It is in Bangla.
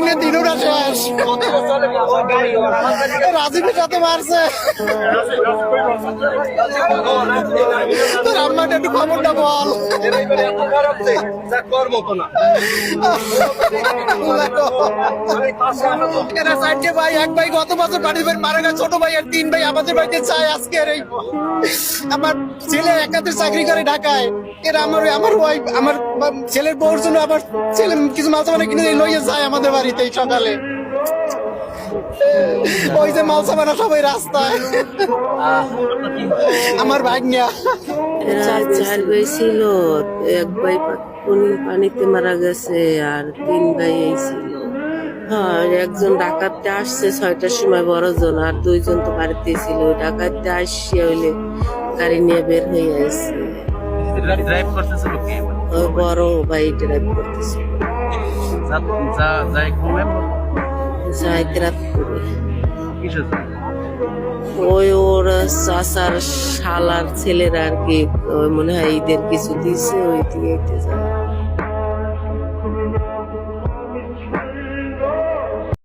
ভাঙলে দিনুরা শেষ। রাজীবের সাথে মারছে। তোর আম্মাটা একটু খবরটা বল। এরা চারটে ভাই, এক ভাই গত বছর বাড়ির ভাই মারা গেছে, ছোট ভাই আর তিন ভাই আমাদের বাড়িতে চায় আজকের এই। আমার ছেলে একাতে চাকরি করে ঢাকায়, এরা আমার ওয়াইফ আমার ছেলের বউর জন্য আমার ছেলে কিছু মাছ মানে কিনে লইয়ে যায় আমাদের বাড়িতে এই সকালে। ওই যে মাল সামানা সবাই রাস্তায়। আমার ভাগ্যা এরা চার ভাই ছিল, এক ভাই পানিতে মারা গেছে আর তিন ভাই এই ছিল। হ্যাঁ, একজন ডাকাতে আসছে 6টার সময়, বড়জন, আর দুইজন তো বাড়িতে ছিল। ওই ডাকাতে আসছে হইলে গাড়ি নিয়ে বের হয়ে আইছে। ড্রাইভ করতেছিল কে? ওই বড় ভাই ড্রাইভ করতেছিল। যাইতে রাত করে কিসের ওই ওর চাচার শালার ছেলেরা আর কি, ওই মনে হয় ঈদের কিছু দিছে, ওই দিয়ে যায়।